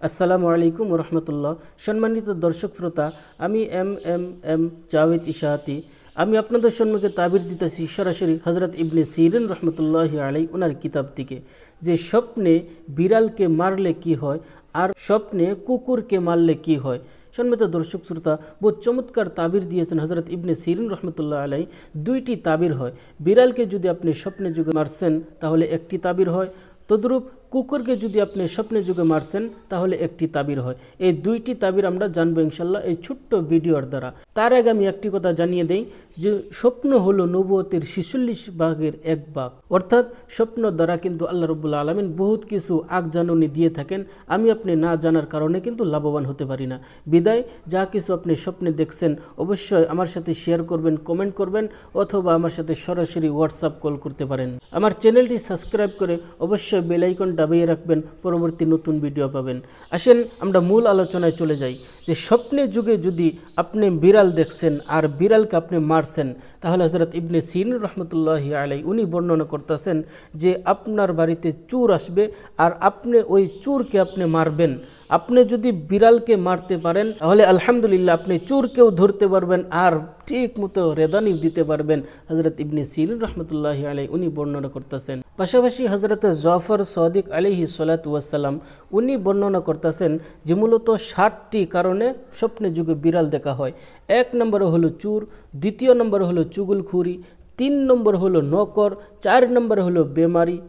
আসসালামু আলাইকুম রহমতুল্লাহ। সম্মানিত দর্শক শ্রোতা, আমি এম জাভেদ ইশাহাতি। আমি আপনাদের সম্মুখে তাবির দিতেছি সরাসরি হজরত ইবনে সিরিন রহমতুল্লাহ আলাই ওনার কিতাব থেকে, যে স্বপ্নে বিড়ালকে মারলে কি হয় আর স্বপ্নে কুকুরকে মারলে কি হয়। সম্মানিত দর্শক শ্রোতা, বহু চমৎকার তাবির দিয়েছেন হজরত ইবনে সিরিন রহমতুল্লাহ আলাই। দুইটি তাবির হয়। বিড়ালকে যদি আপনি স্বপ্নে যুগে মারছেন তাহলে একটি তাবির হয়, তদ্রূপ কুকুরকে যদি আপনি স্বপ্নে যুগে মারছেন তাহলে একটি তাবির হয়। এই দুইটি তাবির আমরা জানবো ইনশাল্লাহ এই ছোট্ট ভিডিওর দ্বারা। তার আগে আমি একটি কথা জানিয়ে দেই যে স্বপ্ন হলো নবুয়তের 46 ভাগের এক ভাগ, অর্থাৎ স্বপ্ন দ্বারা কিন্তু আল্লাহ রাব্বুল আলামিন বহুত কিছু আগজাননী দিয়ে থাকেন। আমি আপনি না জানার কারণে কিন্তু লাভবান হতে পারি না। বিদায় যা কিছু আপনি স্বপ্নে দেখছেন অবশ্যই আমার সাথে শেয়ার করবেন, কমেন্ট করবেন, অথবা আমার সাথে সরাসরি হোয়াটসঅ্যাপ কল করতে পারেন। আমার চ্যানেলটি সাবস্ক্রাইব করে অবশ্যই বেল আইকন দাবিয়ে রাখবেন, পরবর্তী নতুন ভিডিও পাবেন। আসেন আমরা মূল আলোচনায় চলে যাই। যে স্বপ্নের যুগে যদি আপনি বিড়াল দেখছেন আর বিড়ালকে আপনি মারছেন, তাহলে হযরত ইবনে সিরিন রহমতুল্লাহি আলাইহি উনি বর্ণনা করতেছেন যে আপনার বাড়িতে চোর আসবে আর আপনি ওই চোরকে আপনি মারবেন। আপনি যদি বিড়ালকে মারতে পারেন তাহলে আলহামদুলিল্লাহ আপনি চোরকেও ধরতে পারবেন আর ঠিক মতো রেদানি দিতে পারবেন। হযরত ইবনে সিরিন রহমতুল্লাহি আলাইহি উনি বর্ণনা করতেছেন। পাশাপাশি হযরত জাফর সাদিক আলাইহি সালাতু ওয়াসসালাম উনি বর্ণনা করতেছেন যে মূলত 60টি কারণে স্বপ্নে যুগে বিড়াল দেখা হয়। এক নম্বরে হলো চোর, দ্বিতীয় নম্বরে হলো চুগলখুরি, 3 নম্বর হলো নকর, 4 নম্বর হলো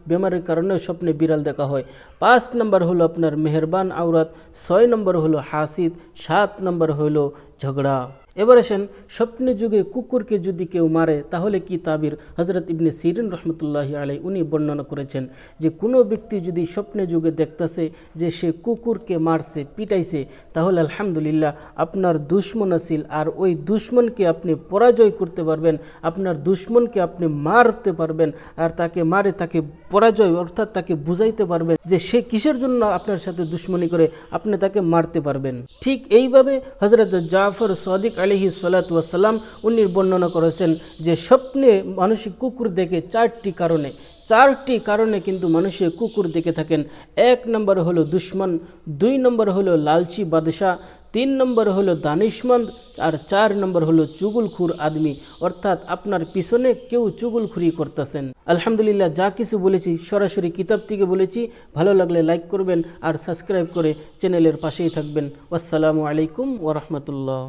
বেমারির কারণে স্বপ্নে বিড়াল দেখা হয়, 5 নম্বর হলো আপনার মেহেরবান আওরাত, 6 নম্বর হলো হাসিদ, 7 নম্বর হলো ঝগড়া। এবার আসেন স্বপ্নে যুগে কুকুরকে যদি কেউ মারে তাহলে কি তাবির। হযরত ইবনে সিরিন রহমতুল্লাহি আলাইহি উনি বর্ণনা করেছেন যে কোনো ব্যক্তি যদি স্বপ্নে যুগে দেখতেছে যে সে কুকুরকে মারছে, পিটাইছে, তাহলে আলহামদুলিল্লাহ আপনার দুশ্মন আছিল আর ওই দুশ্মনকে আপনি পরাজয় করতে পারবেন, আপনার দুশ্মনকে আপনি মারতে পারবেন আর তাকে মারে তাকে পরাজয় অর্থাৎ তাকে বুঝাইতে পারবেন যে সে কিসের জন্য আপনার সাথে দুশ্মনী করে, আপনি তাকে মারতে পারবেন। ঠিক এইভাবে হযরত জাফর সাদিক আলাইহি সালাতু ওয়াসসালাম উনি বর্ণনা করেছেন যে স্বপ্নে মানসিক কুকুর দেখে 4টি কারণে কিন্তু মানুষের কুকুর দেখে থাকেন। 1 নম্বর হলো দুশ্মন, 2 নম্বর হলো লালচি বাদশাহ, 3 নম্বর হলো দানিশমন্দ, আর 4 নম্বর হলো চুগলখুর আদমি, অর্থাৎ আপনার পিছনে কেউ চুগলখুরি করতেছেন। আলহামদুলিল্লাহ যা কিছু বলেছি সরাসরি কিতাব থেকে বলেছি। ভালো লাগলে লাইক করবেন আর সাবস্ক্রাইব করে চ্যানেলের পাশেই থাকবেন। আসসালামু আলাইকুম ওয়া রাহমাতুল্লাহ।